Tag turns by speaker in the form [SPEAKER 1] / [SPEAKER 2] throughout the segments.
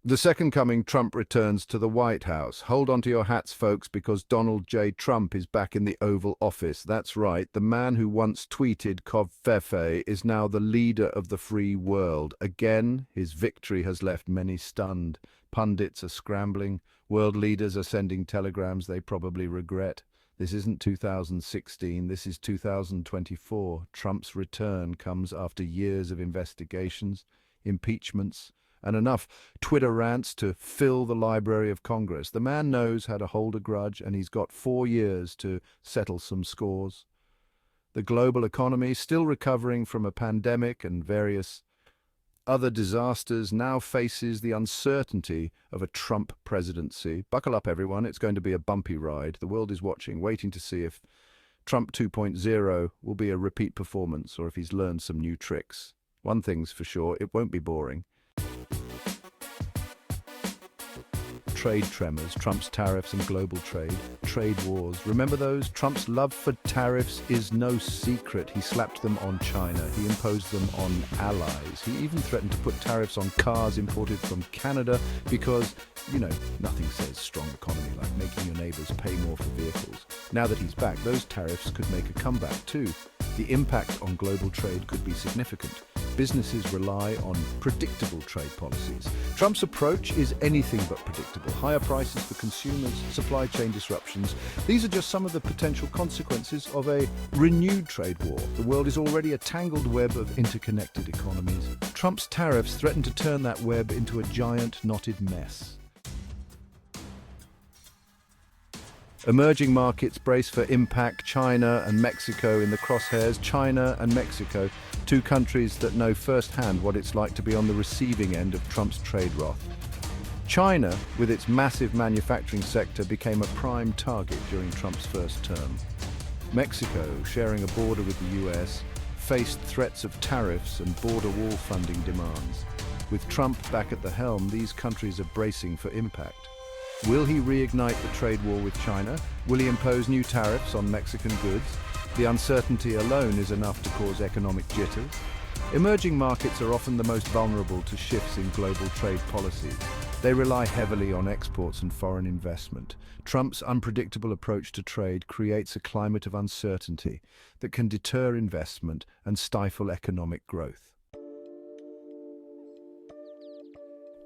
[SPEAKER 1] The second coming, Trump returns to the White House. Hold on to your hats, folks, because Donald J. Trump is back in the Oval Office. That's right, the man who once tweeted "Covfefe" is now the leader of the free world. Again, his victory has left many stunned. Pundits are scrambling. World leaders are sending telegrams they probably regret. This isn't 2016, this is 2024. Trump's return comes after years of investigations, impeachments, and enough Twitter rants to fill the Library of Congress. The man knows how to hold a grudge, and he's got 4 years to settle some scores. The global economy, still recovering from a pandemic and various other disasters, now faces the uncertainty of a Trump presidency. Buckle up, everyone. It's going to be a bumpy ride. The world is watching, waiting to see if Trump 2.0 will be a repeat performance or if he's learned some new tricks. One thing's for sure, it won't be boring. Trade tremors, Trump's tariffs and global trade wars. Remember those? Trump's love for tariffs is no secret. He slapped them on China. He imposed them on allies. He even threatened to put tariffs on cars imported from Canada because, nothing says strong economy like making your neighbors pay more for vehicles. Now that he's back, those tariffs could make a comeback too. The impact on global trade could be significant. Businesses rely on predictable trade policies. Trump's approach is anything but predictable. Higher prices for consumers, supply chain disruptions. These are just some of the potential consequences of a renewed trade war. The world is already a tangled web of interconnected economies. Trump's tariffs threaten to turn that web into a giant knotted mess. Emerging markets brace for impact. China and Mexico in the crosshairs. China and Mexico, two countries that know firsthand what it's like to be on the receiving end of Trump's trade wrath. China, with its massive manufacturing sector, became a prime target during Trump's first term. Mexico, sharing a border with the US, faced threats of tariffs and border wall funding demands. With Trump back at the helm, these countries are bracing for impact. Will he reignite the trade war with China? Will he impose new tariffs on Mexican goods? The uncertainty alone is enough to cause economic jitters. Emerging markets are often the most vulnerable to shifts in global trade policies. They rely heavily on exports and foreign investment. Trump's unpredictable approach to trade creates a climate of uncertainty that can deter investment and stifle economic growth.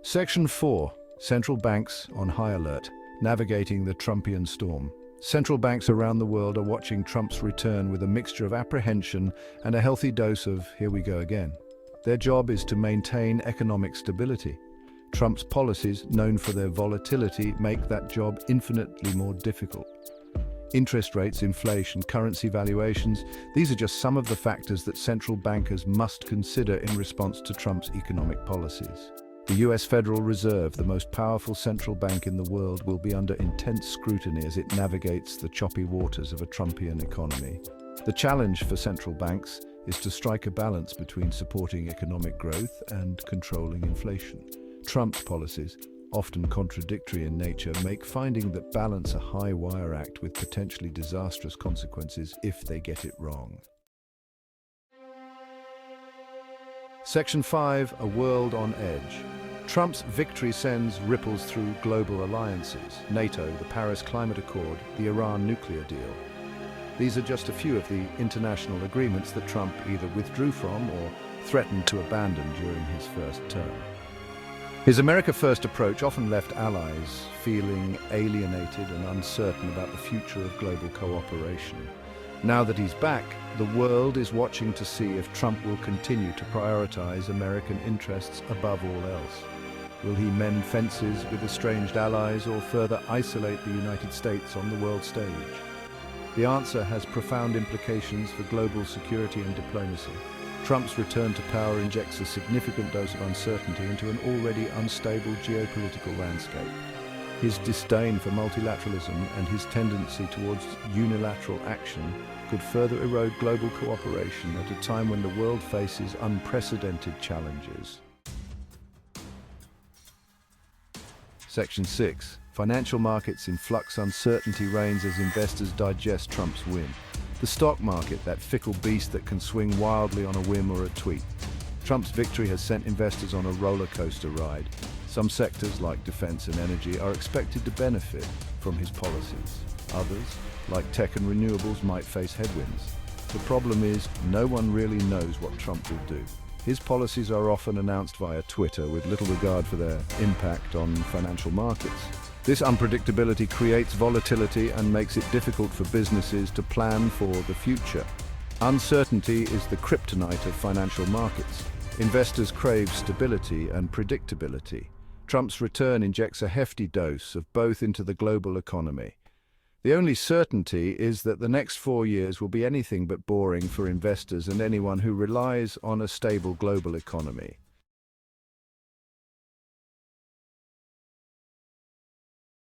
[SPEAKER 1] Section 4. Central banks on high alert, navigating the Trumpian storm. Central banks around the world are watching Trump's return with a mixture of apprehension and a healthy dose of "here we go again." Their job is to maintain economic stability. Trump's policies, known for their volatility, make that job infinitely more difficult. Interest rates, inflation, currency valuations, these are just some of the factors that central bankers must consider in response to Trump's economic policies. The US Federal Reserve, the most powerful central bank in the world, will be under intense scrutiny as it navigates the choppy waters of a Trumpian economy. The challenge for central banks is to strike a balance between supporting economic growth and controlling inflation. Trump's policies, often contradictory in nature, make finding that balance a high-wire act with potentially disastrous consequences if they get it wrong. Section 5. A world on edge. Trump's victory sends ripples through global alliances. NATO, the Paris Climate Accord, the Iran nuclear deal. These are just a few of the international agreements that Trump either withdrew from or threatened to abandon during his first term. His America First approach often left allies feeling alienated and uncertain about the future of global cooperation. Now that he's back, the world is watching to see if Trump will continue to prioritize American interests above all else. Will he mend fences with estranged allies or further isolate the United States on the world stage? The answer has profound implications for global security and diplomacy. Trump's return to power injects a significant dose of uncertainty into an already unstable geopolitical landscape. His disdain for multilateralism and his tendency towards unilateral action could further erode global cooperation at a time when the world faces unprecedented challenges. Section 6. Financial markets in flux. Uncertainty reigns as investors digest Trump's win. The stock market, that fickle beast that can swing wildly on a whim or a tweet. Trump's victory has sent investors on a roller coaster ride. Some sectors, like defense and energy, are expected to benefit from his policies. Others, like tech and renewables, might face headwinds. The problem is, no one really knows what Trump will do. His policies are often announced via Twitter with little regard for their impact on financial markets. This unpredictability creates volatility and makes it difficult for businesses to plan for the future. Uncertainty is the kryptonite of financial markets. Investors crave stability and predictability. Trump's return injects a hefty dose of both into the global economy. The only certainty is that the next 4 years will be anything but boring for investors and anyone who relies on a stable global economy.